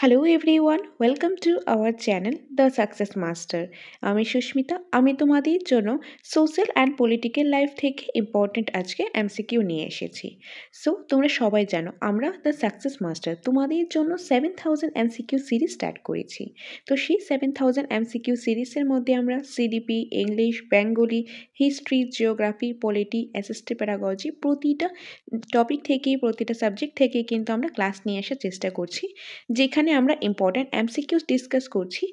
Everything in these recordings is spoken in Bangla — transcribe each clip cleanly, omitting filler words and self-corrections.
Hello everyone, welcome to our channel the success master. আমি সুস্মিতা। আমি তোমাদের জন্য সোশ্যাল অ্যান্ড পলিটিক্যাল লাইফ থেকে ইম্পর্ট্যান্ট আজকে এমসিকিউ নিয়ে এসেছি। সো তোমরা সবাই জানো আমরা দ্য সাকসেস মাস্টার তোমাদের জন্য 7000 এমসিকিউ সিরিজ স্টার্ট করেছি। তো সেই 7000 এমসিকিউ সিরিজের মধ্যে আমরা CDP, English, Bengali, history, geography, polity, assistive pedagogy প্রতিটা টপিক থেকেই প্রতিটা সাবজেক্ট থেকেই কিন্তু আমরা ক্লাস নিয়ে আসার চেষ্টা করছি, যেখানে আমরা ইম্পর্ট্যান্ট এমসিকিউস ডিসকাস করছি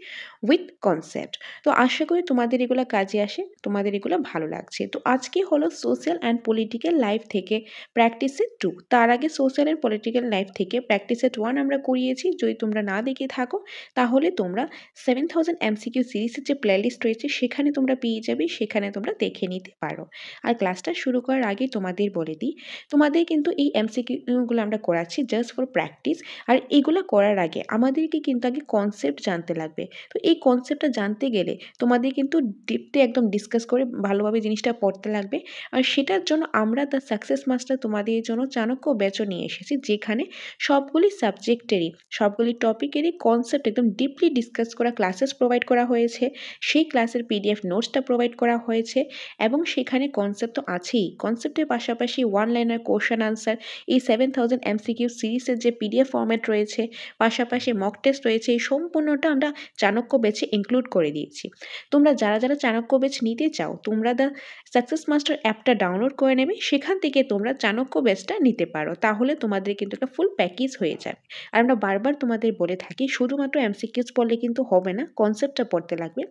উইথ কনসেপ্ট। তো আশা করি তোমাদের এগুলো কাজে আসে, তোমাদের এগুলো ভালো লাগছে। তো আজকে হলো সোশ্যাল অ্যান্ড পলিটিক্যাল লাইফ থেকে প্র্যাকটিস সেট 2। তার আগে সোশ্যাল অ্যান্ড পলিটিক্যাল লাইফ থেকে প্র্যাকটিস সেট 1 আমরা করিয়েছি। যদি তোমরা না দেখে থাকো তাহলে তোমরা 7000 এমসিকিউ সিরিজের যে প্লেলিস্ট রয়েছে সেখানে তোমরা পেয়ে যাবে, সেখানে তোমরা দেখে নিতে পারো। আর ক্লাসটা শুরু করার আগে তোমাদের বলে দিই, তোমাদের কিন্তু এই এমসিকিউগুলো আমরা করাচ্ছি জাস্ট ফর প্র্যাকটিস। আর এগুলো করার আগে আমাদেরকে কিন্তু আগে কনসেপ্ট জানতে লাগবে। তো এই কনসেপ্টটা জানতে গেলে তোমাদের কিন্তু ডিপতে একদম ডিসকাস করে ভালোভাবে জিনিসটা পড়তে লাগবে। আর সেটার জন্য আমরা দ্য সাকসেস মাস্টার তোমাদের জন্য চাণক্য ব্যাচও নিয়ে এসেছি, যেখানে সবগুলি সাবজেক্টেরই সবগুলি টপিকেরই কনসেপ্ট একদম ডিপলি ডিসকাস করা ক্লাসেস প্রোভাইড করা হয়েছে। সেই ক্লাসের পিডিএফ নোটসটা প্রোভাইড করা হয়েছে এবং সেখানে কনসেপ্ট তো আছেই, কনসেপ্টের পাশাপাশি ওয়ান লাইনার কোশ্চেন আনসার, এই 7000 এমসিকিউ সিরিজের যে পিডিএফ ফরম্যাট রয়েছে, পাশাপাশি মক টেস্ট রয়েছে, এই সম্পূর্ণটা আমরা চাণক্য ব্যাচে ইনক্লুড করে দিয়েছি। তোমরা যারা চাণক্য ব্যাচ নিতে চাও, তোমরা দ্য সাকসেস মাস্টার অ্যাপটা ডাউনলোড করে নেবে, সেখান থেকে তোমরা চাণক্য ব্যাচটা নিতে পারো। তাহলে তোমাদের কিন্তু একটা ফুল প্যাকেজ হয়ে যাবে। আর আমরা বারবার তোমাদের বলে থাকি, শুধুমাত্র এমসিকিউস পড়লে কিন্তু হবে না, কনসেপ্টটা পড়তে লাগবে।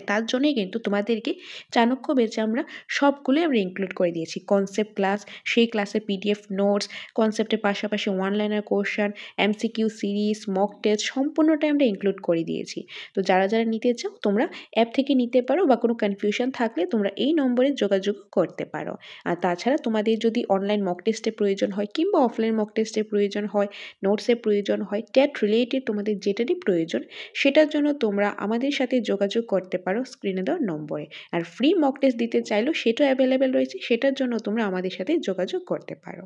তার জন্যই কিন্তু তোমাদেরকে চাণক্য ব্যাচে আমরা সবগুলোই আমরা ইনক্লুড করে দিয়েছি। কনসেপ্ট ক্লাস, সেই ক্লাসের পিডিএফ নোটস, কনসেপ্টের পাশাপাশি one liner question, MCQ series, mock test সম্পূর্ণটাই আমরা ইনক্লুড করে দিয়েছি। তো যারা নিতে চাও তোমরা অ্যাপ থেকে নিতে পারো, বা কোনো কনফিউশন থাকলে তোমরা এই নম্বরে যোগাযোগ করতে পারো। আর তাছাড়া তোমাদের যদি অনলাইন মক টেস্টের প্রয়োজন হয় কিংবা অফলাইন মক টেস্টের প্রয়োজন হয়, নোটসের প্রয়োজন হয়, টেট রিলেটেড তোমাদের যেটারই প্রয়োজন, সেটার জন্য তোমরা আমাদের সাথে যোগাযোগ করতে পারো স্ক্রিনে দেওয়া নম্বরে। আর ফ্রি মক টেস্ট দিতে চাইলেও সেটাও অ্যাভেলেবেল রয়েছে, সেটার জন্য তোমরা আমাদের সাথে যোগাযোগ করতে পারো।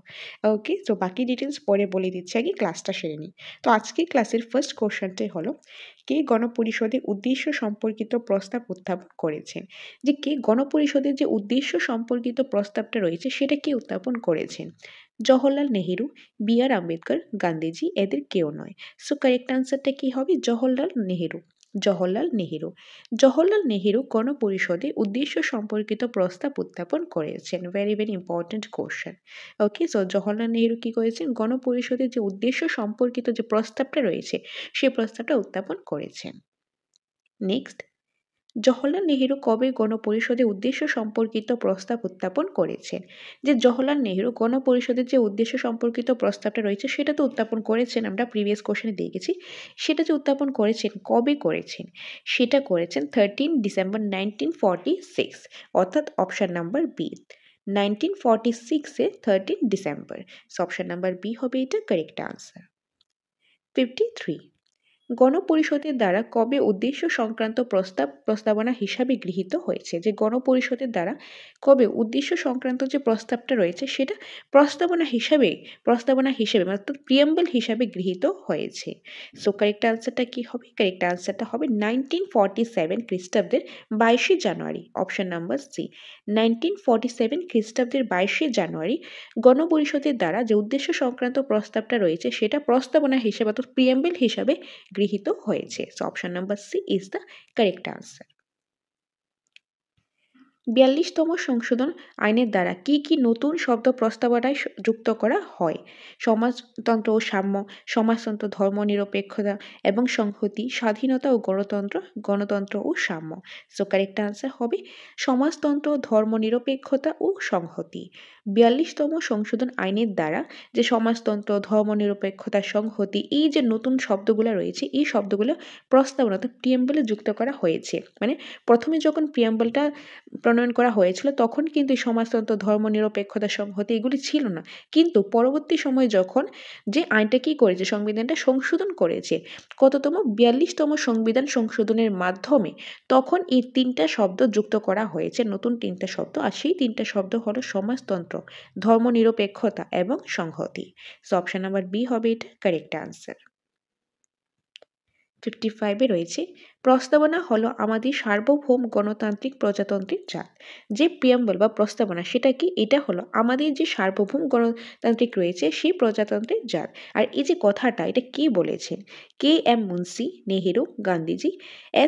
ওকে, তো বাকি ডিটেলস পরে বলে দিচ্ছি, আগে ক্লাসটা সেরে নিই। তো আজকে ক্লাসের ফার্স্ট কোশ্চেনটাই হলো, কে গণপরিষদের উদ্দেশ্য সম্পর্কিত প্রস্তাব উত্থাপন করেছেন? যে কে গণপরিষদের যে উদ্দেশ্য সম্পর্কিত প্রস্তাবটা রয়েছে সেটা কে উত্থাপন করেছেন? জওহরলাল নেহেরু, বি আর আম্বেদকর, গান্ধীজি, এদের কেউ নয়। সো কারেক্ট আনসারটা কি হবে? জওহরলাল নেহেরু। জওহরলাল নেহেরু। জওহরলাল নেহেরু গণপরিষদে উদ্দেশ্য সম্পর্কিত প্রস্তাব উত্থাপন করেছেন। Very very important question. Okay, so Jawaharlal Nehru কি করেছেন? গণপরিষদের যে উদ্দেশ্য সম্পর্কিত যে প্রস্তাবটা রয়েছে সেই প্রস্তাবটা উত্থাপন করেছেন। নেক্সট, জওহরলাল নেহেরু কবে গণপরিষদের উদ্দেশ্য সম্পর্কিত প্রস্তাব উত্থাপন করেছেন? যে জওহরলাল নেহেরু গণপরিষদের যে উদ্দেশ্য সম্পর্কিত প্রস্তাবটা রয়েছে সেটা তো উত্থাপন করেছেন, আমরা প্রিভিয়াস কোশ্চেনে দেখেছি। সেটা যে উত্থাপন করেছেন, কবে করেছেন? সেটা করেছেন 13 ডিসেম্বর 1946, অর্থাৎ অপশান নাম্বার বি। 1946-এ 13 December. So option number B হবে এটা কারেক্ট আনসার। 53, গণপরিষদের দ্বারা কবে উদ্দেশ্য সংক্রান্ত প্রস্তাবনা হিসাবে গৃহীত হয়েছে? যে গণপরিষদের দ্বারা কবে উদ্দেশ্য সংক্রান্ত যে প্রস্তাবটা রয়েছে সেটা প্রস্তাবনা হিসেবে অর্থাৎ প্রিয়াম্বল হিসাবে গৃহীত হয়েছে। সো কারেক্ট আনসারটা কি হবে? কারেক্ট আনসারটা হবে 1947 খ্রিস্টাব্দের 22শে জানুয়ারি। Option number C. 1947 খ্রিস্টাব্দের 22শে জানুয়ারি গণপরিষদের দ্বারা যে উদ্দেশ্য সংক্রান্ত প্রস্তাবটা রয়েছে সেটা প্রস্তাবনা হিসেবে অর্থাৎ প্রিয়াম্বল হিসাবে গৃহীত হয়েছে। So option number C is the correct answer. 42তম সংশোধন আইনের দ্বারা কি কি নতুন শব্দ প্রস্তাবনায় যুক্ত করা হয়? সমাজতন্ত্র ও সাম্য, সমাজতন্ত্র, ধর্মনিরপেক্ষতা এবং সংহতি, স্বাধীনতা ও গণতন্ত্র, গণতন্ত্র ও সাম্য। সো কারেক্ট আনসার হবে সমাজতন্ত্র, ধর্মনিরপেক্ষতা ও সংহতি। 42তম সংশোধন আইনের দ্বারা যে সমাজতন্ত্র, ধর্মনিরপেক্ষতা, সংহতি, এই যে নতুন শব্দগুলো রয়েছে এই শব্দগুলো প্রস্তাবনা অর্থাৎ প্রিয়াম্বলে যুক্ত করা হয়েছে। মানে প্রথমে যখন প্রিয়াম্বলটা প্রণয়ন করা হয়েছিল তখন কিন্তু এই সমাজতন্ত্র, ধর্মনিরপেক্ষতা, সংহতি এগুলি ছিল না। কিন্তু পরবর্তী সময়ে যখন যে আইনটা কি করেছে, সংবিধানটা সংশোধন করেছে, কততম 42তম সংবিধান সংশোধনের মাধ্যমে তখন এই তিনটা শব্দ যুক্ত করা হয়েছে, নতুন তিনটা শব্দ। আর সেই তিনটা শব্দ হলো সমাজতন্ত্র, ধর্মনিরপেক্ষতা এবং সংহতি। সো অপশন নাম্বার বি হবে এটা কারেক্ট আনসার। 55-এ রয়েছে প্রস্তাবনা হলো আমাদের সার্বভৌম গণতান্ত্রিক প্রজাতন্ত্রের জাত। যে প্রিয়াম্বল বা প্রস্তাবনা সেটা কি? এটা হলো আমাদের যে সার্বভৌম গণতান্ত্রিক রয়েছে সেই প্রজাতন্ত্রের জাত। আর এই যে কথাটা এটা কে বলেছেন? KM Munshi, Nehru, Gandhiji,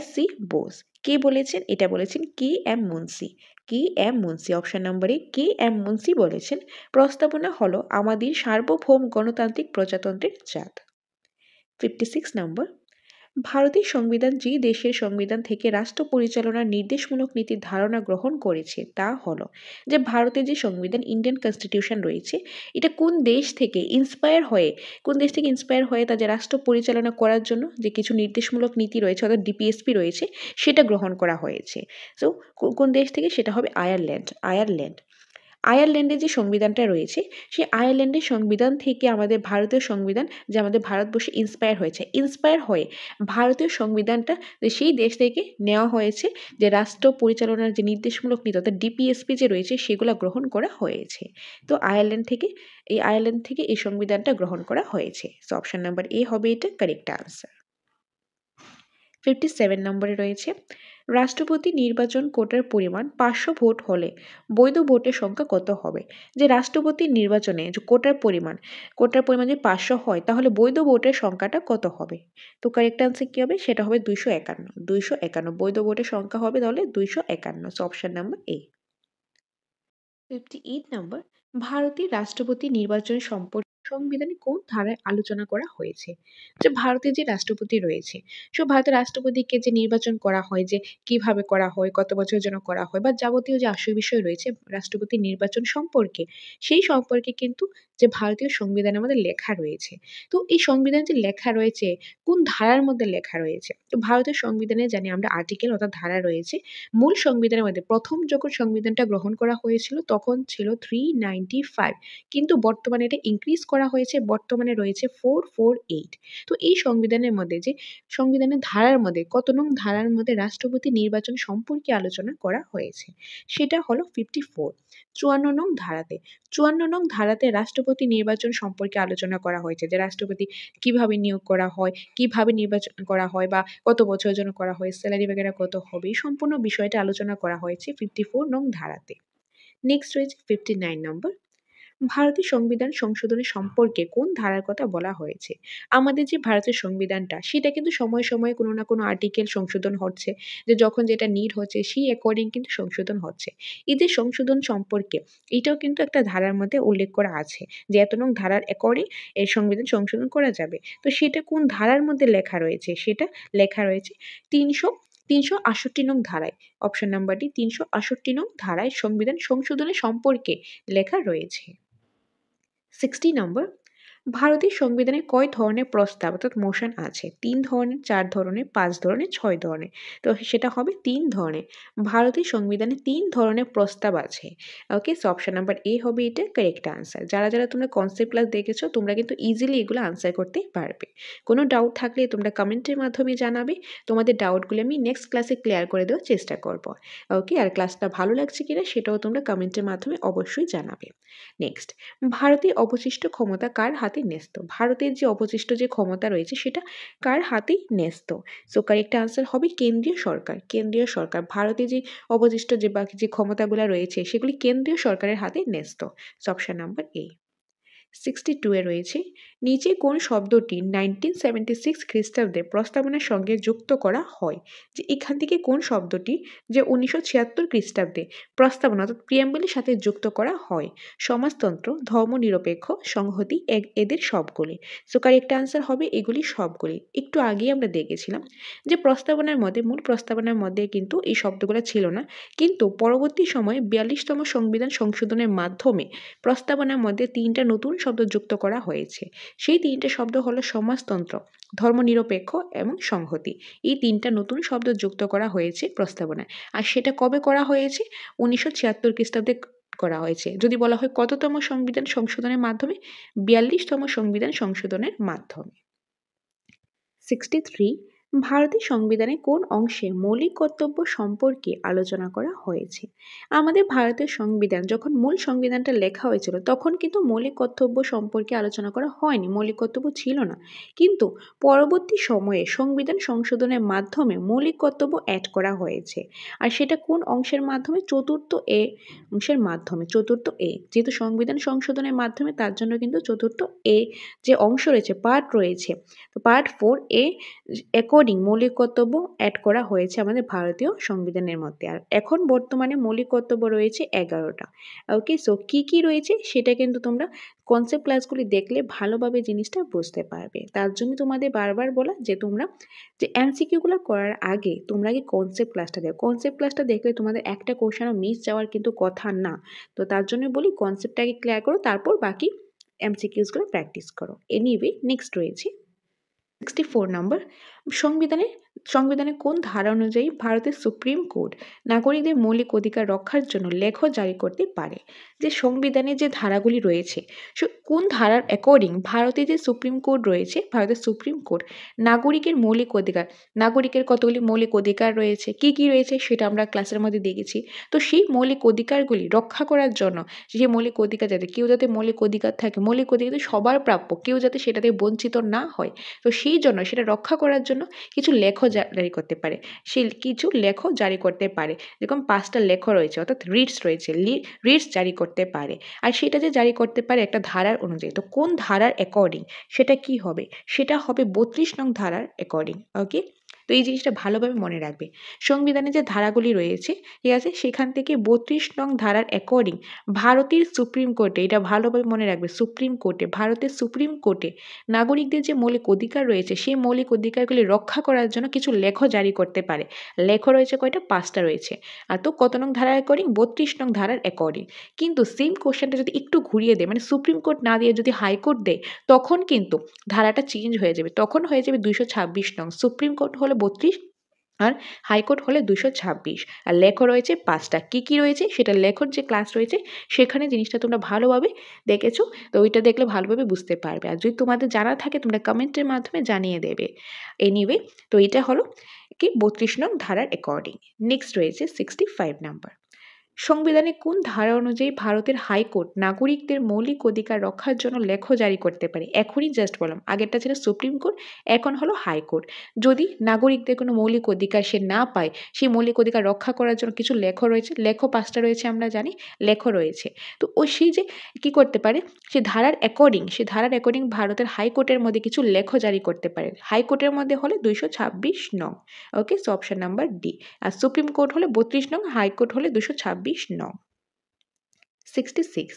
SC Bose. কে বলেছেন? এটা বলেছেন KM Munshi. KM Munshi, option নম্বরে KM মুন্সি বলেছেন প্রস্তাবনা হলো আমাদের সার্বভৌম গণতান্ত্রিক প্রজাতন্ত্রের জাত। 56 নম্বর, ভারতের সংবিধান যে দেশের সংবিধান থেকে রাষ্ট্র পরিচালনার নির্দেশমূলক নীতির ধারণা গ্রহণ করেছে তা হলো, যে ভারতের যে সংবিধান ইন্ডিয়ান কনস্টিটিউশন রয়েছে এটা কোন দেশ থেকে ইন্সপায়ার হয়ে তাদের রাষ্ট্র পরিচালনা করার জন্য যে কিছু নির্দেশমূলক নীতি রয়েছে অর্থাৎ DPSP রয়েছে সেটা গ্রহণ করা হয়েছে। সো কোন দেশ থেকে? সেটা হবে আয়ারল্যান্ডের যে সংবিধানটা রয়েছে সেই আয়ারল্যান্ডের সংবিধান থেকে আমাদের ভারতীয় সংবিধান যে আমাদের ভারতবর্ষে ইন্সপায়ার হয়ে ভারতীয় সংবিধানটা সেই দেশ থেকে নেওয়া হয়েছে, যে রাষ্ট্র পরিচালনার যে নির্দেশমূলক নীতি অর্থাৎ DPSP যে রয়েছে সেগুলো গ্রহণ করা হয়েছে। তো আয়ারল্যান্ড থেকে এই সংবিধানটা গ্রহণ করা হয়েছে। সো অপশন নাম্বার এ হবে এটা কারেক্ট আনসার। 57 নম্বরে রয়েছে রাষ্ট্রপতি নির্বাচন কোটার পরিমাণ 500 ভোট হলে বৈধ ভোটের সংখ্যা কত হবে? যে রাষ্ট্রপতি নির্বাচনে যে কোটার পরিমাণ যদি 500 হয় তাহলে বৈধ ভোটের সংখ্যাটা কত হবে? তো কারেক্ট আনসার কি হবে? সেটা হবে 251 বৈধ ভোটের সংখ্যা হবে তাহলে 251। সো অপশন নাম্বার এ। 58 নম্বর, ভারতের রাষ্ট্রপতি নির্বাচন সম্পর্কে সংবিধানে কোন ধারায় আলোচনা করা হয়েছে? যে ভারতের যে রাষ্ট্রপতি রয়েছে, ভারতের রাষ্ট্রপতিকে যে নির্বাচন করা হয়, যে কিভাবে করা হয়, কত বছরের জন্য করা হয়, বা যাবতীয় যে আশয় বিষয় রয়েছে রাষ্ট্রপতি নির্বাচন সম্পর্কে, সেই সম্পর্কে কিন্তু যে ভারতীয় সংবিধানের মধ্যে লেখা রয়েছে। তো এই সংবিধান যে লেখা রয়েছে কোন ধারার মধ্যে লেখা রয়েছে? তো ভারতের সংবিধানে জানি আমরা আর্টিকেল অর্থাৎ ধারা রয়েছে। মূল সংবিধানের মধ্যে প্রথম যখন সংবিধানটা গ্রহণ করা হয়েছিল তখন ছিল 395, কিন্তু বর্তমানে এটা ইনক্রিজ করা হয়েছে, বর্তমানে রয়েছে 448। তো এই সংবিধানের মধ্যে যে সংবিধানের ধারার মধ্যে কত নং ধারার মধ্যে রাষ্ট্রপতি নির্বাচন সম্পর্কে আলোচনা করা হয়েছে? সেটা হলো 54, 54 নং ধারাতে রাষ্ট্রপতি নির্বাচন সম্পর্কে আলোচনা করা হয়েছে, যে রাষ্ট্রপতি কিভাবে নিয়োগ করা হয়, কিভাবে নির্বাচন করা হয়, বা কত বছরের জন্য করা হয়, স্যালারি বগেরা কত হবে, এই সম্পূর্ণ বিষয়টা আলোচনা করা হয়েছে 54 নং ধারাতে। নেক্সট রয়েছে 59 নম্বর, ভারতীয় সংবিধান সংশোধনের সম্পর্কে কোন ধারার কথা বলা হয়েছে? আমাদের যে ভারতের সংবিধানটা সেটা কিন্তু সময়ে সময়ে কোনো না কোনো আর্টিকেল সংশোধন হচ্ছে, যে যখন যেটা নিড হচ্ছে সেই অ্যাকর্ডিং কিন্তু সংশোধন হচ্ছে। এই যে সংশোধন সম্পর্কে এটাও কিন্তু একটা ধারার মধ্যে উল্লেখ করা আছে, যে এত নং ধারার অ্যাকর্ডিং এই সংবিধান সংশোধন করা যাবে। তো সেটা কোন ধারার মধ্যে লেখা রয়েছে? সেটা লেখা রয়েছে 368 নং ধারায়। অপশন নাম্বার ডি, 368 নং ধারায় সংবিধান সংশোধনের সম্পর্কে লেখা রয়েছে। 60 নম্বর, ভারতের সংবিধানে কয় ধরনের প্রস্তাব অর্থাৎ মোশন আছে? 3 ধরনের, 4 ধরনের, 5 ধরনের, 6 ধরনের। তো সেটা হবে 3 ধরনের। ভারতের সংবিধানে 3 ধরনের প্রস্তাব আছে। ওকে, সো অপশন নাম্বার এ হবে এটা কারেক্ট আনসার। যারা তোমরা কনসেপ্ট ক্লাস দেখেছো তোমরা কিন্তু ইজিলি এগুলো আনসার করতে পারবে। কোনো ডাউট থাকলে তোমরা কমেন্টের মাধ্যমে জানাবে। তোমাদের ডাউটগুলো আমি নেক্সট ক্লাসে ক্লিয়ার করে দেওয়ার চেষ্টা করব। ওকে, আর ক্লাসটা ভালো লাগছে কিনা সেটাও তোমরা কমেন্টের মাধ্যমে অবশ্যই জানাবে। নেক্সট, ভারতের অবশিষ্ট ক্ষমতা কার হাতে ন্যস্ত? ভারতের যে অবশিষ্ট যে ক্ষমতা রয়েছে সেটা কার হাতেই ন্যস্ত? সো কারেক্ট আনসার হবে কেন্দ্রীয় সরকার। ভারতে যে অবশিষ্ট যে বাকি যে ক্ষমতাগুলো রয়েছে সেগুলি কেন্দ্রীয় সরকারের হাতে ন্যস্ত। অপশন নাম্বার এ। 62 এ রয়েছে নিচে কোন শব্দটি 1976 খ্রিস্টাব্দে প্রস্তাবনার সঙ্গে যুক্ত করা হয়? যে এখান থেকে কোন শব্দটি যে 1976 খ্রিস্টাব্দে প্রস্তাবনা অর্থাৎ প্রিয়াম্বলের সাথে যুক্ত করা হয়? সমাজতন্ত্র, ধর্মনিরপেক্ষ, সংহতি, এদের সবগুলি। সো কারেক্ট আনসার হবে এগুলি সবগুলি। একটু আগেই আমরা দেখেছিলাম যে মূল প্রস্তাবনার মধ্যে কিন্তু এই শব্দগুলো ছিল না, কিন্তু পরবর্তী সময়ে 42তম সংবিধান সংশোধনের মাধ্যমে প্রস্তাবনার মধ্যে 3টা নতুন শব্দ যুক্ত করা হয়েছে। সেই 3টে শব্দ হলো সমাজতন্ত্র, ধর্মনিরপেক্ষ এবং সংহতি। এই 3টা নতুন শব্দ যুক্ত করা হয়েছে প্রস্তাবনায়। আর সেটা কবে করা হয়েছে? 1976 খ্রিস্টাব্দে করা হয়েছে। যদি বলা হয় কততম সংবিধান সংশোধনের মাধ্যমে? 42তম সংবিধান সংশোধনের মাধ্যমে। 63, ভারতের সংবিধানে কোন অংশে মৌলিক কর্তব্য সম্পর্কে আলোচনা করা হয়েছে? আমাদের ভারতের সংবিধান যখন মূল সংবিধানটা লেখা হয়েছিল তখন কিন্তু মৌলিক কর্তব্য সম্পর্কে আলোচনা করা হয়নি, মৌলিক কর্তব্য ছিল না। কিন্তু পরবর্তী সময়ে সংবিধান সংশোধনের মাধ্যমে মৌলিক কর্তব্য অ্যাড করা হয়েছে। আর সেটা কোন অংশের মাধ্যমে? চতুর্থ এ অংশের মাধ্যমে। চতুর্থ এ, যেহেতু সংবিধান সংশোধনের মাধ্যমে তার জন্য কিন্তু চতুর্থ এ যে অংশ রয়েছে, পার্ট রয়েছে, তো পার্ট 4 এ অ্যাকর্ডিং মৌলিক কর্তব্য অ্যাড করা হয়েছে আমাদের ভারতীয় সংবিধানের মধ্যে। আর এখন বর্তমানে মৌলিক কর্তব্য রয়েছে 11টা। ওকে, সো কী কী রয়েছে সেটা কিন্তু তোমরা কনসেপ্ট ক্লাসগুলি দেখলে ভালোভাবে জিনিসটা বুঝতে পারবে। তার জন্য তোমাদের বারবার বলা যে তোমরা যে এমসিকিউগুলো করার আগে তোমরা আগে কনসেপ্ট ক্লাসটা দেখো। কনসেপ্ট ক্লাসটা দেখলে তোমাদের একটা কোশ্চেনও মিস যাওয়ার কিন্তু কথা না। তো তার জন্য বলি কনসেপ্টটা আগে ক্লিয়ার করো, তারপর বাকি এমসিকিউসগুলো প্র্যাকটিস করো। এনিওয়ে, নেক্সট রয়েছে 64 নম্বর। সংবিধানে কোন ধারা অনুযায়ী ভারতের সুপ্রিম কোর্ট নাগরিকদের মৌলিক অধিকার রক্ষার জন্য লেখ জারি করতে পারে? যে সংবিধানে যে ধারাগুলি রয়েছে, কোন ধারার অ্যাকর্ডিং ভারতের যে সুপ্রিম কোর্ট রয়েছে, ভারতের সুপ্রিম কোর্ট নাগরিকের মৌলিক অধিকার, নাগরিকের কতগুলি মৌলিক অধিকার রয়েছে, কি কি রয়েছে সেটা আমরা ক্লাসের মধ্যে দেখেছি। তো সেই মৌলিক অধিকারগুলি রক্ষা করার জন্য, যে মৌলিক অধিকার যাতে কেউ যাতে মৌলিক অধিকার থাকে, মৌলিক অধিকার সবার প্রাপ্য, কেউ যাতে সেটা থেকে বঞ্চিত না হয়, তো সেই জন্য সেটা রক্ষা করার জন্য কিছু লেখ জারি করতে পারে। সেই কিছু লেখ জারি করতে পারে, যেরকম 5টা লেখ রয়েছে, অর্থাৎ রিটস রয়েছে, রিটস জারি করতে পারে। আর সেটা যে জারি করতে পারে একটা ধারার অনুযায়ী, তো কোন ধারার অ্যাকর্ডিং সেটা কি হবে? সেটা হবে 32 নং ধারার অ্যাকর্ডিং। ওকে, তো এই জিনিসটা ভালোভাবে মনে রাখবে। সংবিধানে যে ধারাগুলি রয়েছে, ঠিক আছে, সেখান থেকে 32 নং ধারার অ্যাকর্ডিং ভারতের সুপ্রিম কোর্টে, এটা ভালোভাবে মনে রাখবে, সুপ্রিম কোর্টে, ভারতের সুপ্রিম কোর্টে নাগরিকদের যে মৌলিক অধিকার রয়েছে সেই মৌলিক অধিকারগুলি রক্ষা করার জন্য কিছু লেখ জারি করতে পারে। লেখ রয়েছে কয়টা? 5টা রয়েছে। আর তো কত নং ধারার অ্যাকর্ডিং? 32 নং ধারার অ্যাকর্ডিং। কিন্তু সেম কোশ্চেনটা যদি একটু ঘুরিয়ে দেয়, মানে সুপ্রিম কোর্ট না দিয়ে যদি হাইকোর্ট দেয়, তখন কিন্তু ধারাটা চেঞ্জ হয়ে যাবে, তখন হয়ে যাবে 226 নং। সুপ্রিম কোর্ট হলে 32 আর হাইকোর্ট হলে 226। আর লেখ রয়েছে 5টা। কী কী রয়েছে সেটা লেখর যে ক্লাস রয়েছে সেখানে জিনিসটা তোমরা ভালোভাবে দেখেছো, তো ওইটা দেখলে ভালোভাবে বুঝতে পারবে। আর যদি তোমাদের জানা থাকে তোমরা কমেন্টের মাধ্যমে জানিয়ে দেবে। এনিওয়ে, তো এটা হলো কি 32 নং ধারার অ্যাকর্ডিং। নেক্সট রয়েছে 65 নাম্বার। সংবিধানে কোন ধারা অনুযায়ী ভারতের হাইকোর্ট নাগরিকদের মৌলিক অধিকার রক্ষার জন্য লেখ জারি করতে পারে? এখনই জাস্ট বললাম, আগেরটা ছিল সুপ্রিম কোর্ট, এখন হলো হাইকোর্ট। যদি নাগরিকদের কোনো মৌলিক অধিকার সে না পায়, সেই মৌলিক অধিকার রক্ষা করার জন্য কিছু লেখ রয়েছে, লেখ 5টা রয়েছে আমরা জানি, লেখ রয়েছে। তো ওই সেই যে কী করতে পারে, সে ধারার অ্যাকর্ডিং ভারতের হাইকোর্টের মধ্যে কিছু লেখ জারি করতে পারে। হাইকোর্টের মধ্যে হলে 226 নং। ওকে, সো অপশন নাম্বার ডি। আর সুপ্রিম কোর্ট হলে 32 নং, হাইকোর্ট হলে 226 নং। 66।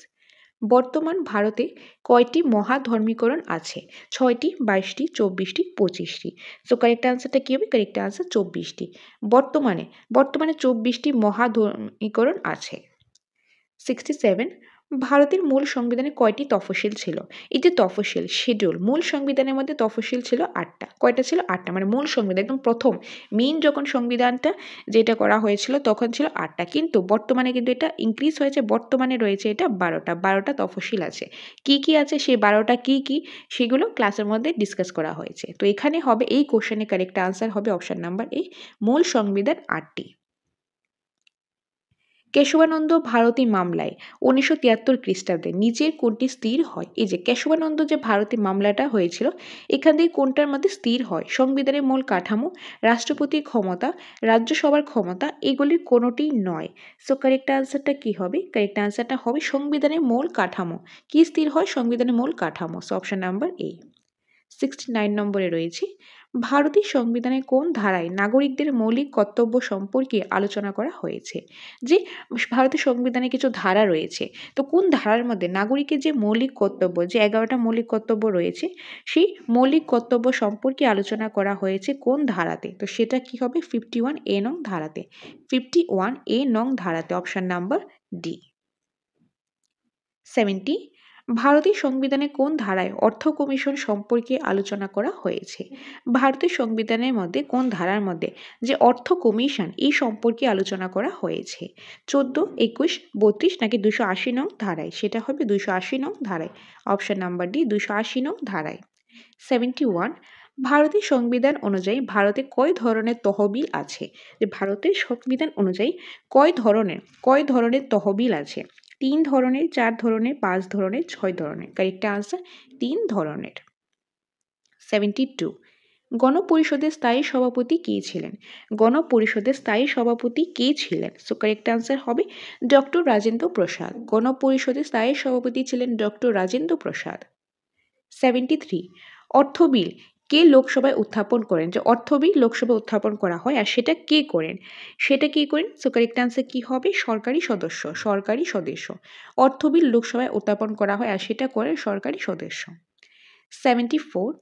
বর্তমান ভারতে কয়টি মহাধর্মীকরণ আছে? 6টি, 22টি, 24টি, 25টি। সো কারেক্ট আনসারটা কী হবে? কারেক্ট আনসার 24টি। বর্তমানে 24টি মহাধর্মীকরণ আছে। 67। ভারতের মূল সংবিধানে কয়টি তফসিল ছিল? এই যে তফসিল, শিডিউল, মূল সংবিধানের মধ্যে তফসিল ছিল 8টা। কয়টা ছিল? 8টা। মানে মূল সংবিধান একদম প্রথম মেইন যখন সংবিধানটা যেটা করা হয়েছিল তখন ছিল 8টা, কিন্তু বর্তমানে কিন্তু এটা ইনক্রিজ হয়েছে, বর্তমানে রয়েছে এটা 12টা তফসিল আছে। কি কি আছে সেই 12টা কি কি সেগুলো ক্লাসের মধ্যে ডিসকাস করা হয়েছে। তো এখানে হবে এই কোশ্চেনের কারেক্ট আনসার হবে অপশন নাম্বার এ, মূল সংবিধান 8টি। কেশবানন্দ ভারতী মামলায় 1973 খ্রিস্টাব্দে নিচের কোনটি স্থির হয়? এই যে কেশবানন্দ যে ভারতী মামলাটা হয়েছিল, এখান থেকে কোনটার মধ্যে স্থির হয়? সংবিধানের মূল কাঠামো, রাষ্ট্রপতির ক্ষমতা, রাজ্যসভার ক্ষমতা, এগুলির কোনোটিই নয়। সো কারেক্ট আনসারটা কি হবে? কারেক্ট আনসারটা হবে সংবিধানের মূল কাঠামো। কি স্থির হয়? সংবিধানের মূল কাঠামো। সো অপশন নাম্বার এ। 69 নম্বরে রয়েছে, ভারতীয় সংবিধানের কোন ধারায় নাগরিকদের মৌলিক কর্তব্য সম্পর্কে আলোচনা করা হয়েছে? যে ভারতীয় সংবিধানে কিছু ধারা রয়েছে, তো কোন ধারার মধ্যে নাগরিকের যে মৌলিক কর্তব্য, যে 11টা মৌলিক কর্তব্য রয়েছে, সেই মৌলিক কর্তব্য সম্পর্কে আলোচনা করা হয়েছে কোন ধারাতে? তো সেটা কি হবে? 51A নং ধারাতে। 51A নং ধারাতে, অপশন নাম্বার ডি। 70। ভারতীয় সংবিধানে কোন ধারায় অর্থ কমিশন সম্পর্কে আলোচনা করা হয়েছে? ভারতীয় সংবিধানের মধ্যে কোন ধারার মধ্যে যে অর্থ কমিশন এই সম্পর্কে আলোচনা করা হয়েছে? 14, 21, 32 নাকি 280 নং ধারায়? সেটা হবে 280 নং ধারায়। অপশন নাম্বার ডি, 280 নং ধারায়। 71। ভারতের সংবিধান অনুযায়ী ভারতে কয় ধরনের তহবিল আছে? যে ভারতের সংবিধান অনুযায়ী কয় ধরনের তহবিল আছে? 3 ধরনের, 4 ধরনের, 5 ধরনের, 6 ধরনের। কারেক্ট আনসার 3 ধরনের। 72 গণপরিষদের স্থায়ী সভাপতি কে ছিলেন? গণপরিষদের স্থায়ী সভাপতি কে ছিলেন? সো কারেক্ট আনসার হবে ডক্টর রাজেন্দ্র প্রসাদ। গণপরিষদের স্থায়ী সভাপতি ছিলেন ডক্টর রাজেন্দ্র প্রসাদ। 73 অর্থ বিল কে লোকসভায় উত্থাপন করেন? যে অর্থ বিল লোকসভায় উত্থাপন করা হয় আর সেটা কে করেন? সো কারেক্ট আনসার কি হবে? সরকারি সদস্য। অর্থ বিল লোকসভায় উত্থাপন করা হয় আর সেটা করে সরকারি সদস্য। 74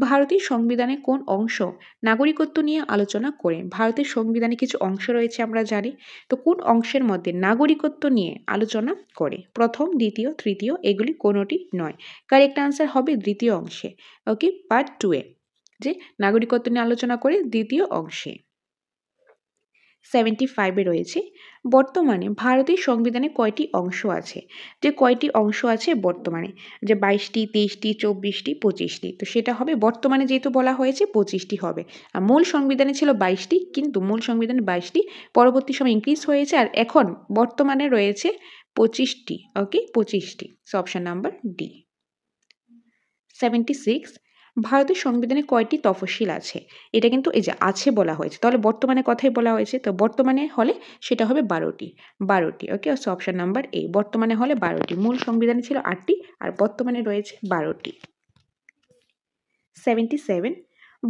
ভারতীয় সংবিধানে কোন অংশ নাগরিকত্ব নিয়ে আলোচনা করে? ভারতের সংবিধানে কিছু অংশ রয়েছে আমরা জানি, তো কোন অংশের মধ্যে নাগরিকত্ব নিয়ে আলোচনা করে? প্রথম, দ্বিতীয়, তৃতীয়, এগুলি কোনোটি নয়। কারেক্ট আনসার হবে দ্বিতীয় অংশে। ওকে, পার্ট 2 এ যে নাগরিকত্ব নিয়ে আলোচনা করে দ্বিতীয় অংশে। 75 রয়েছে বর্তমানে ভারতের সংবিধানে কয়টি অংশ আছে? যে কয়টি অংশ আছে বর্তমানে? যে 22টি, 23টি, 24টি, 25টি। তো সেটা হবে বর্তমানে যেহেতু বলা হয়েছে 25টি হবে। আর মূল সংবিধানে ছিল 22টি, কিন্তু মূল সংবিধানে 22টি, পরবর্তী সময় ইনক্রিজ হয়েছে আর এখন বর্তমানে রয়েছে 25টি। ওকে, 25টি। So option number D. 76 ভারতের সংবিধানে কয়টি তফসিল আছে? এটা কিন্তু এই যে আছে বলা হয়েছে, তাহলে বর্তমানে কথাই বলা হয়েছে, তো বর্তমানে হলে সেটা হবে 12টি। ওকে, সো অপশন নাম্বার এ, বর্তমানে হলে 12টি। মূল সংবিধানে ছিল 8টি আর বর্তমানে রয়েছে 12টি। 77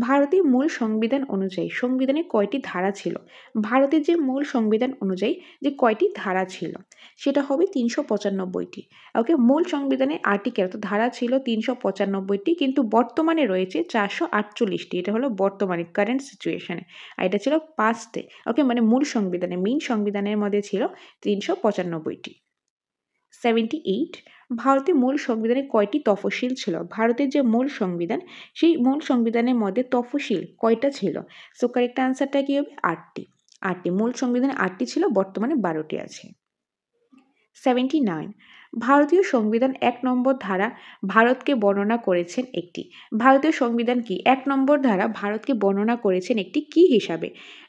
ভারতের মূল সংবিধান অনুযায়ী সংবিধানে কয়টি ধারা ছিল? ভারতের যে মূল সংবিধান অনুযায়ী যে কয়টি ধারা ছিল সেটা হবে 395টি। ওকে, মূল সংবিধানে আর্টিকেল তো ধারা ছিল 395টি, কিন্তু বর্তমানে রয়েছে 448টি। এটা হলো বর্তমানে কারেন্ট সিচুয়েশনে, আর এটা ছিল পাস্টে। ওকে, মানে মূল সংবিধানে মেইন সংবিধানের মধ্যে ছিল 395টি। 78 ভারতের মূল সংবিধানে কয়টি তফসিল ছিল? ভারতের যে মূল সংবিধান সেই মূল সংবিধানের মধ্যে তফসিল কয়টা ছিল? সো কারেক্ট আনসারটা কি হবে? 8টি। মূল সংবিধানে 8টি ছিল, বর্তমানে 12টি আছে। 79 ভারতীয় সংবিধান 1 নম্বর ধারা ভারতকে বর্ণনা করেছেন একটি। ভারতীয় সংবিধান কি 1 নম্বর ধারা ভারতকে বর্ণনা করেছেন একটি কি হিসাবে?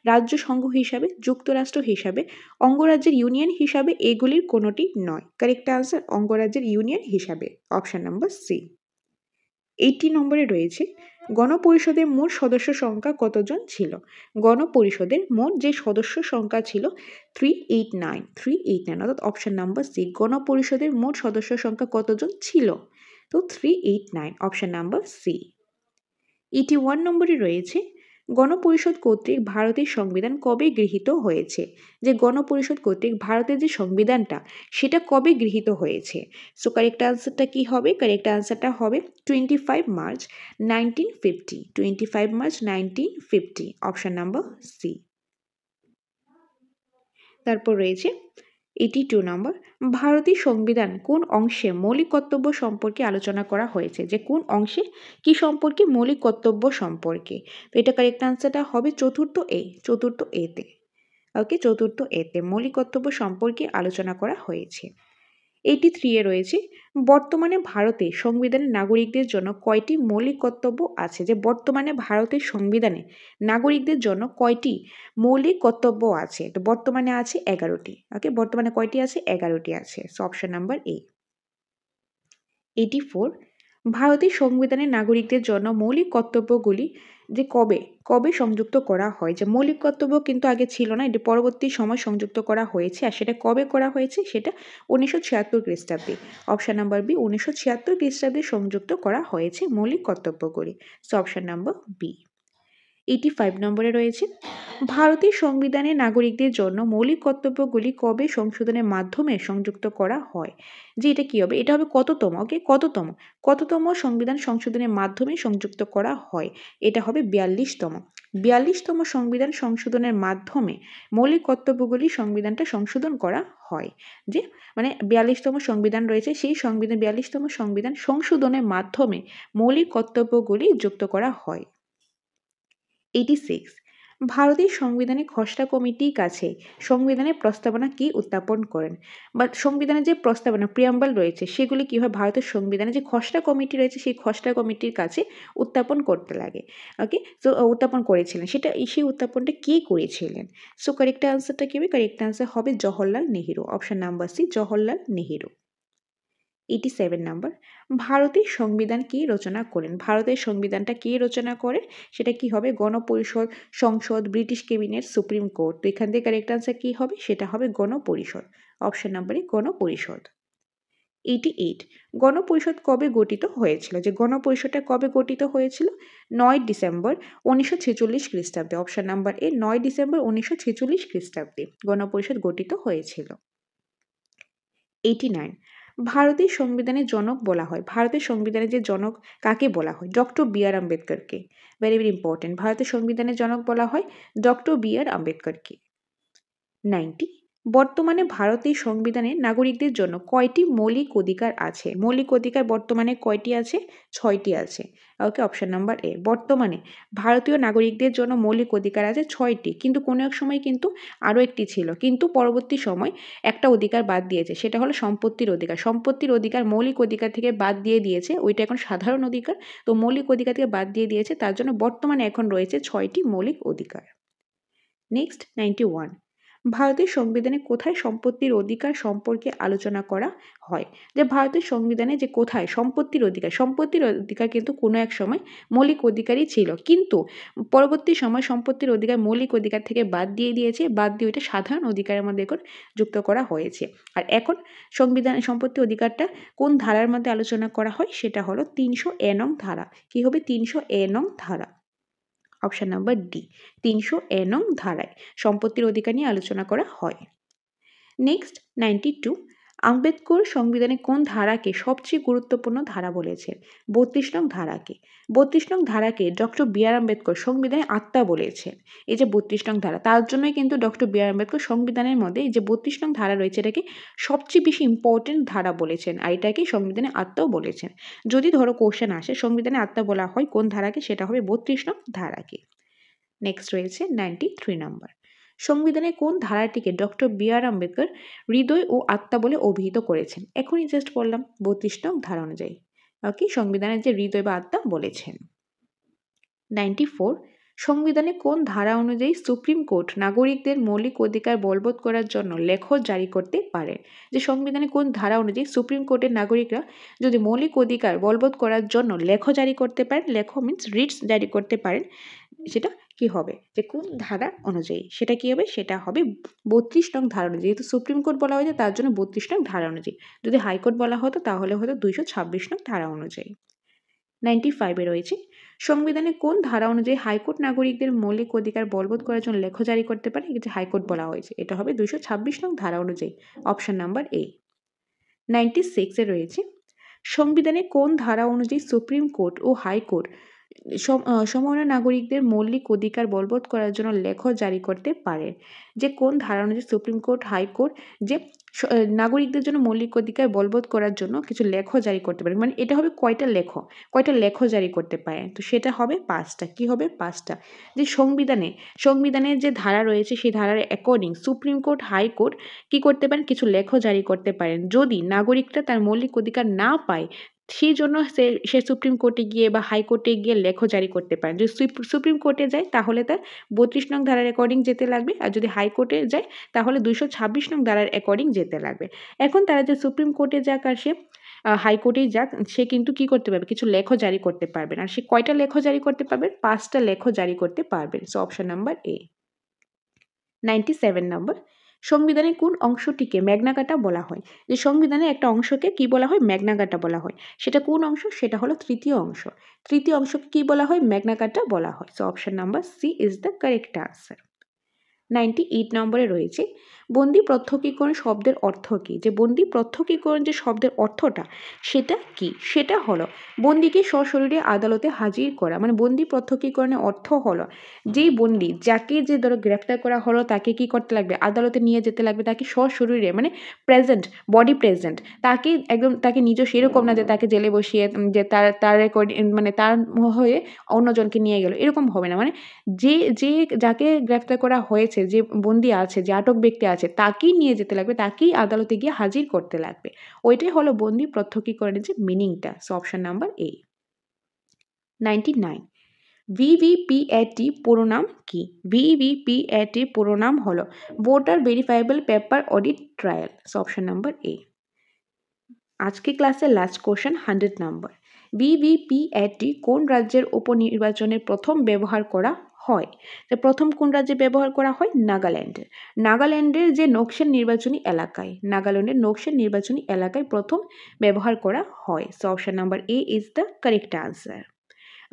রাজ্য সংঘ হিসাবে, যুক্তরাষ্ট্র হিসাবে, অঙ্গরাজ্যের ইউনিয়ন হিসাবে, এগুলির কোনোটি নয়। কারেক্ট আনসার অঙ্গরাজ্যের ইউনিয়ন হিসাবে, অপশন নাম্বার সি। 80 নম্বরে রয়েছে গণপরিষদের মোট সদস্য সংখ্যা কতজন ছিল? গণপরিষদের মোট যে সদস্য সংখ্যা ছিল 389, অর্থাৎ অপশন নাম্বার সি। গণপরিষদের মোট সদস্য সংখ্যা কতজন ছিল? তো 389, অপশন নাম্বার সি। 81 নম্বরে রয়েছে গণপরিষদ কর্তৃক ভারতের সংবিধান কবে গৃহীত হয়েছে? যে গণপরিষদ কর্তৃক ভারতের যে সংবিধানটা সেটা কবে গৃহীত হয়েছে? সো কারেক্ট আনসারটা কি হবে? কারেক্ট আনসারটা হবে 25 March 1950। 25 March 1950, option number C. তারপর রয়েছে 82 নম্বর ভারতীয় সংবিধান কোন অংশে মৌলিক কর্তব্য সম্পর্কে আলোচনা করা হয়েছে? যে কোন অংশে কি সম্পর্কে? মৌলিক কর্তব্য সম্পর্কে। তো এটা কারেক্ট আনসারটা হবে চতুর্থ এতে। ওকে, চতুর্থ এতে মৌলিক কর্তব্য সম্পর্কে আলোচনা করা হয়েছে। 83 রয়েছে বর্তমানে ভারতে সংবিধানে নাগরিকদের জন্য কয়টি মৌলিক কর্তব্য আছে? যে বর্তমানে ভারতের সংবিধানে নাগরিকদের জন্য কয়টি মৌলিক কর্তব্য আছে? তো বর্তমানে আছে 11টি। ওকে, বর্তমানে কয়টি আছে? 11টি আছে। সো অপশন নাম্বার এ। 84 ভারতের সংবিধানে নাগরিকদের জন্য মৌলিক কর্তব্যগুলি যে কবে সংযুক্ত করা হয়? যে মৌলিক কর্তব্য কিন্তু আগে ছিল না, এটি পরবর্তী সময় সংযুক্ত করা হয়েছে, আর সেটা কবে করা হয়েছে? সেটা 1976 খ্রিস্টাব্দে। অপশন নাম্বার বি, 1976 খ্রিস্টাব্দে সংযুক্ত করা হয়েছে মৌলিক কর্তব্যগুলি। So option number B. 85 নম্বরে রয়েছে ভারতের সংবিধানে নাগরিকদের জন্য মৌলিক কর্তব্যগুলি কবে সংশোধনের মাধ্যমে সংযুক্ত করা হয়? যে এটা কি হবে? এটা হবে কততম? ওকে, কততম সংবিধান সংশোধনের মাধ্যমে সংযুক্ত করা হয়? এটা হবে 42তম। 42তম সংবিধান সংশোধনের মাধ্যমে মৌলিক কর্তব্যগুলি সংবিধানটা সংশোধন করা হয়। যে মানে 42তম সংবিধান রয়েছে, সেই সংবিধান 42তম সংবিধান সংশোধনের মাধ্যমে মৌলিক কর্তব্যগুলি যুক্ত করা হয়। 86 ভারতের সংবিধানে খসড়া কমিটির কাছে সংবিধানের প্রস্তাবনা কি উত্থাপন করেন, বা সংবিধানের যে প্রস্তাবনা প্রিয়াম্বল রয়েছে সেগুলি কীভাবে ভারতের সংবিধানে যে খসড়া কমিটি রয়েছে সেই খসড়া কমিটির কাছে উত্থাপন করতে লাগে। ওকে, সো উত্থাপন করেছিলেন, সেই উত্থাপনটা কে করেছিলেন? সো কারেক্ট আনসারটা কী হবে? কারেক্ট আনসার হবে Jawaharlal Nehru, option number C, Jawaharlal Nehru. 87 number, ভারতের সংবিধান কে রচনা করেন? ভারতের সংবিধানটা কে রচনা করেন? সেটা কি হবে? গণপরিষদ, সংসদ, ব্রিটিশ ক্যাবিনেট, সুপ্রিম কোর্ট। তো এখান থেকে কারেক্ট আনসার কি হবে? সেটা হবে গণপরিষদ, অপশন নাম্বারে গণপরিষদ। 88, গণপরিষদ কবে গঠিত হয়েছিল? যে গণপরিষদটা কবে গঠিত হয়েছিল? 9 ডিসেম্বর 1946 খ্রিস্টাব্দে, অপশন নাম্বার এ, 9 ডিসেম্বর 1946 খ্রিস্টাব্দে গণপরিষদ গঠিত হয়েছিল। 89, ভারতের সংবিধানের জনক বলা হয়, ভারতের সংবিধানের যে জনক কাকে বলা হয়? ডক্টর বি আর আম্বেদকরকে। ভেরি ভেরি ইম্পর্টেন্ট, ভারতের সংবিধানের জনক বলা হয় ডক্টর বি আর আম্বেদকরকে। 90, বর্তমানে ভারতের সংবিধানে নাগরিকদের জন্য কয়টি মৌলিক অধিকার আছে? মৌলিক অধিকার বর্তমানে কয়টি আছে? 6টি আছে। ওকে, অপশন নাম্বার এ, বর্তমানে ভারতীয় নাগরিকদের জন্য মৌলিক অধিকার আছে 6টি, কিন্তু কোনো এক সময় কিন্তু আরও একটি ছিল, কিন্তু পরবর্তী সময় একটা অধিকার বাদ দিয়েছে, সেটা হলো সম্পত্তির অধিকার। সম্পত্তির অধিকার মৌলিক অধিকার থেকে বাদ দিয়ে দিয়েছে, ওইটা এখন সাধারণ অধিকার, তো মৌলিক অধিকার থেকে বাদ দিয়ে দিয়েছে, তার জন্য বর্তমানে এখন রয়েছে 6টি মৌলিক অধিকার। নেক্সট 91, ভারতের সংবিধানে কোথায় সম্পত্তির অধিকার সম্পর্কে আলোচনা করা হয়? যে ভারতের সংবিধানে যে কোথায় সম্পত্তির অধিকার কিন্তু কোনো এক সময় মৌলিক অধিকারই ছিল, কিন্তু পরবর্তী সময় সম্পত্তির অধিকার মৌলিক অধিকার থেকে বাদ দিয়ে দিয়েছে, বাদ দিয়ে ওইটা সাধারণ অধিকারের মধ্যে এখন যুক্ত করা হয়েছে। আর এখন সংবিধান সম্পত্তি অধিকারটা কোন ধারার মধ্যে আলোচনা করা হয়? সেটা হলো 300A নং ধারা। কি হবে? 300A নং ধারা, অপশন নাম্বার ডি, 300A নং ধারায় সম্পত্তির অধিকার নিয়ে আলোচনা করা হয়। নেক্সট 92, আম্বেদকর সংবিধানে কোন ধারাকে সবচেয়ে গুরুত্বপূর্ণ ধারা বলেছেন? 32 নং ধারাকে। 32 নং ধারাকে ডক্টর বি আর আম্বেদকর সংবিধানে আত্মা বলেছেন। এই যে 32 নং ধারা, তার জন্যই কিন্তু ডক্টর বি আর আম্বেদকর সংবিধানের মধ্যে এই যে 32 নং ধারা রয়েছে এটাকে সবচেয়ে বেশি ইম্পর্টেন্ট ধারা বলেছেন, আর এটাকে সংবিধানে আত্মাও বলেছেন। যদি ধরো কোশ্চেন আসে সংবিধানে আত্মা বলা হয় কোন ধারাকে, সেটা হবে 32 নং ধারাকে। নেক্সট রয়েছে 93 নাম্বার, সংবিধানের কোন ধারাটিকে ডক্টর বি আর আম্বেদকর হৃদয় ও আত্মা বলে অভিহিত করেছেন? এখনই জাস্ট বললাম 32 নং ধারা অনুযায়ী। ওকে, সংবিধানের যে হৃদয় বা আত্মা বলেছেন। 94, সংবিধানে কোন ধারা অনুযায়ী সুপ্রিম কোর্ট নাগরিকদের মৌলিক অধিকার বলবৎ করার জন্য লেখ জারি করতে পারে? যে সংবিধানে কোন ধারা অনুযায়ী সুপ্রিম কোর্টের নাগরিকরা যদি মৌলিক অধিকার বলবৎ করার জন্য লেখ জারি করতে পারেন, লেখ মিন্স রিটস জারি করতে পারেন, সেটা কি হবে? যে কোন ধারা অনুযায়ী, সেটা কি হবে? সেটা হবে 32 নং ধারা অনুযায়ী। যেহেতু সুপ্রিম কোর্ট বলা হয়েছে তার জন্য 32 নং ধারা অনুযায়ী, যদি হাইকোর্ট বলা হতো তাহলে হয়তো 226 নং ধারা অনুযায়ী। 95 রয়েছে, সংবিধানে কোন ধারা অনুযায়ী হাইকোর্ট নাগরিকদের মৌলিক অধিকার বলবৎ করার জন্য লেখ জারি করতে পারে? এটা হাইকোর্ট বলা হয়েছে, এটা হবে 226 নং ধারা অনুযায়ী, অপশন নাম্বার এ। 96 রয়েছে, সংবিধানে কোন ধারা অনুযায়ী সুপ্রিম কোর্ট ও হাইকোর্ট সমগ্র নাগরিকদের মৌলিক অধিকার বলবৎ করার জন্য লেখ জারি করতে পারে? যে কোন ধারা অনুযায়ী সুপ্রিম কোর্ট, হাইকোর্ট যে নাগরিকদের জন্য মৌলিক অধিকার বলবৎ করার জন্য কিছু লেখ জারি করতে পারে, মানে এটা হবে কয়টা লেখ জারি করতে পারে? তো সেটা হবে 5টা। কি হবে? 5টা। যে সংবিধানের যে ধারা রয়েছে সেই ধারার অ্যাকর্ডিং সুপ্রিম কোর্ট, হাইকোর্ট কি করতে পারেন? কিছু লেখ জারি করতে পারেন, যদি নাগরিকরা তার মৌলিক অধিকার না পায় সেই জন্য সে সুপ্রিম কোর্টে গিয়ে বা হাইকোর্টে গিয়ে লেখ জারি করতে পারেন। যদি সুপ্রিম কোর্টে যায় তাহলে তার 32 নং ধারার অ্যাকর্ডিং যেতে লাগবে, আর যদি হাইকোর্টে যায় তাহলে 226 নং ধারার অ্যাকর্ডিং যেতে লাগবে। এখন তারা যে সুপ্রিম কোর্টে যাক আর সে হাইকোর্টেই যাক, সে কিন্তু কি করতে পারবে? কিছু লেখ জারি করতে পারবেন। আর সে কয়টা লেখ জারি করতে পারবেন? 5টা লেখ জারি করতে পারবেন। সো অপশন নাম্বার এ। 97 নম্বর, সংবিধানের কোন অংশটিকে ম্যাগনা কার্টা বলা হয়? যে সংবিধানের একটা অংশকে কি বলা হয়? ম্যাগনা কার্টা বলা হয়। সেটা কোন অংশ? সেটা হলো তৃতীয় অংশ। তৃতীয় অংশকে কি বলা হয়? ম্যাগনা কার্টা বলা হয়। So option number C is the correct answer. 98 নম্বরে রয়েছে, বন্দি পৃথকীকরণ শব্দের অর্থ কী, যে বন্দি পৃথকীকরণ যে শব্দের অর্থটা সেটা কি, সেটা হলো বন্দিকে সশরীরে আদালতে হাজির করা। মানে বন্দি পৃথকীকরণের অর্থ হলো যেই বন্দি যাকে যে ধরো গ্রেফতার করা হলো তাকে কি করতে লাগবে, আদালতে নিয়ে যেতে লাগবে, তাকে সশরীরে মানে প্রেজেন্ট, বডি প্রেজেন্ট, তাকে একদম তাকে নিজস্ব এরকম না যে তাকে জেলে বসিয়ে যে তার রেকর্ড মানে তার হয়ে অন্যজনকে নিয়ে গেল, এরকম হবে না। মানে যে যাকে গ্রেফতার করা হয়েছে, যে বন্দি আছে, যে আটক ব্যক্তি আছে, তাকেই নিয়ে যেতে লাগবে, তাকেই আদালতে গিয়ে হাজির করতে লাগবে। ওইটাই হলো বন্দি পৃথকীকরণের যে মিনিংটা। So option number A. 99, VVPAT পুরো নাম কি? ভিভিপিএটি পুরো নাম হলো voter verifiable paper audit trail. So option number A. আজকে ক্লাসের লাস্ট কোশ্চেন 100 নাম্বার। ভিভিপিএটি কোন রাজ্যের উপনির্বাচনে প্রথম ব্যবহার করা হয়? তো প্রথম কোন রাজ্যে ব্যবহার করা হয়? নাগাল্যান্ডে। নাগাল্যান্ডের যে নকশাল নির্বাচনী এলাকায়, নাগাল্যান্ডের নকশাল নির্বাচনী এলাকায় প্রথম ব্যবহার করা হয়। So option number A is the correct answer.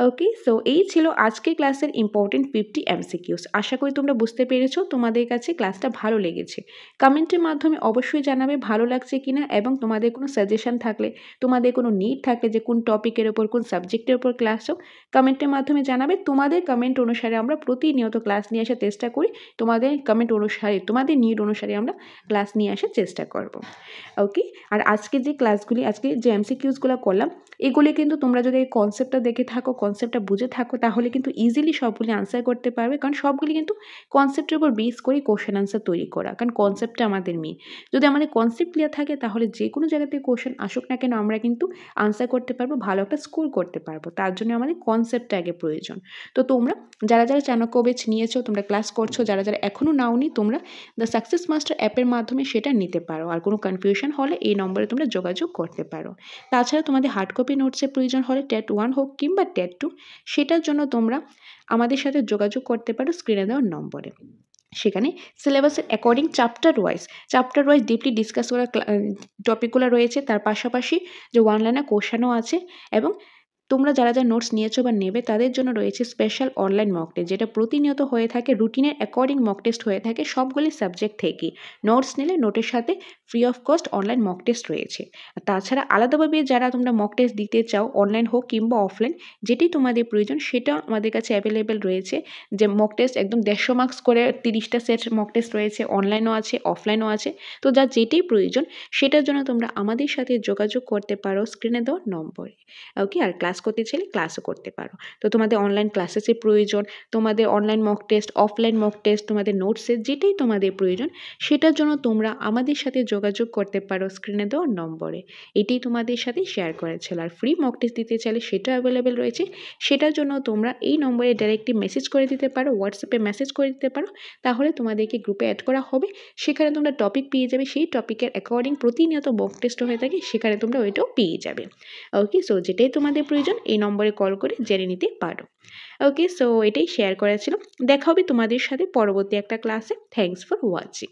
Okay, so এই ছিল আজকের ক্লাসের ইম্পর্টেন্ট 50 এমসিকিউস। আশা করি তোমরা বুঝতে পেরেছো, তোমাদের কাছে ক্লাসটা ভালো লেগেছে। কমেন্টের মাধ্যমে অবশ্যই জানাবে ভালো লাগছে কিনা, এবং তোমাদের কোনো সাজেশন থাকলে, তোমাদের কোনো নিড থাকলে যে কোন টপিকের ওপর, কোন সাবজেক্টের ওপর ক্লাস হোক, কমেন্টের মাধ্যমে জানাবে। তোমাদের কমেন্ট অনুসারে আমরা প্রতিনিয়ত ক্লাস নিয়ে আসার চেষ্টা করি। তোমাদের কমেন্ট অনুসারে, তোমাদের নিড অনুসারে আমরা ক্লাস নিয়ে আসার চেষ্টা করব। ওকে, আর আজকে যে ক্লাসগুলি, আজকে যে এমসিকিউসগুলো করলাম, এগুলি কিন্তু তোমরা যদি এই কনসেপ্টটা দেখে থাকো, কনসেপ্টটা বুঝে থাকো, তাহলে কিন্তু ইজিলি সবগুলি আনসার করতে পারবে। কারণ সবগুলি কিন্তু কনসেপ্টের উপর বেস করে কোশ্চেন আনসার তৈরি করা, কারণ কনসেপ্টটা আমাদের মেন। যদি আমাদের কনসেপ্ট ক্লিয়ার থাকে, তাহলে যে কোনো জায়গাতে কোশ্চেন আসুক না কেন, আমরা কিন্তু আনসার করতে পারবো, ভালো একটা স্কোর করতে পারবো। তার জন্য আমাদের কনসেপ্টটা আগে প্রয়োজন। তো তোমরা যারা যারা চাণক্য ব্যাচ নিয়েছো, তোমরা ক্লাস করছো, যারা যারা এখনও নাওনি, তোমরা দ্য সাকসেস মাস্টার অ্যাপের মাধ্যমে সেটা নিতে পারো। আর কোনো কনফিউশন হলে এই নম্বরে তোমরা যোগাযোগ করতে পারো। তাছাড়া তোমাদের হার্ড কপি নোটসের প্রয়োজন হলে টেট 1 হোক কিংবা টেট 2, সেটার জন্য তোমরা আমাদের সাথে যোগাযোগ করতে পারো স্ক্রিনে দেওয়ার নম্বরে। সেখানে সিলেবাসের according chapter wise deeply discuss করা টপিকগুলো রয়েছে। তার পাশাপাশি যে ওয়ান লাইনার কোশ্চেনও আছে, এবং তোমরা যারা যারা নোটস নিয়েছো বা নেবে তাদের জন্য রয়েছে স্পেশাল অনলাইন মক টেস্ট, যেটা প্রতিনিয়ত হয়ে থাকে, রুটিনের অ্যাকর্ডিং মক টেস্ট হয়ে থাকে সবগুলি সাবজেক্ট থেকেই। নোটস নিলে নোটের সাথে free of cost online mock test রয়েছে। আর তাছাড়া আলাদাভাবে যারা তোমরা মক টেস্ট দিতে চাও, অনলাইন হোক কিংবা অফলাইন, যেটি তোমাদের প্রয়োজন সেটা আমাদের কাছে অ্যাভেলেবেল রয়েছে। যে মক টেস্ট একদম 150 মার্কস করে 30টা সেট মক টেস্ট রয়েছে, অনলাইনও আছে, অফলাইনও আছে। তো যার যেটাই প্রয়োজন সেটার জন্য তোমরা আমাদের সাথে যোগাযোগ করতে পারো স্ক্রিনে দেওয়া নম্বরে। ওকে, আর ক্লাস করতে চাইলে ক্লাসও করতে পারো। তো তোমাদের অনলাইন ক্লাসেসের প্রয়োজন, তোমাদের online mock test, offline mock test, তোমাদের নোটসের যেটাই তোমাদের প্রয়োজন, সেটার জন্য তোমরা আমাদের সাথে যোগাযোগ করতে পারো স্ক্রিনে দেওয়া নম্বরে। এটাই তোমাদের সাথে শেয়ার করা ছিল। আর ফ্রি মক টেস্ট দিতে চাইলে সেটা অ্যাভেলেবেল রয়েছে। সেটার জন্য তোমরা এই নম্বরে ডাইরেক্টলি মেসেজ করে দিতে পারো, হোয়াটসঅ্যাপে মেসেজ করে দিতে পারো, তাহলে তোমাদেরকে গ্রুপে অ্যাড করা হবে। সেখানে তোমরা টপিক পেয়ে যাবে, সেই টপিকের অ্যাকর্ডিং প্রতিনিয়ত মক টেস্ট হয়ে থাকে, সেখানে তোমরা ওইটাও পেয়ে যাবে। ওকে, সো যেটাই তোমাদের প্রয়োজন এই নম্বরে কল করে জেনে নিতে পারো। ওকে, সো এটাই শেয়ার করা ছিল। দেখা হবে তোমাদের সাথে পরবর্তী একটা ক্লাসে। Thanks for watching.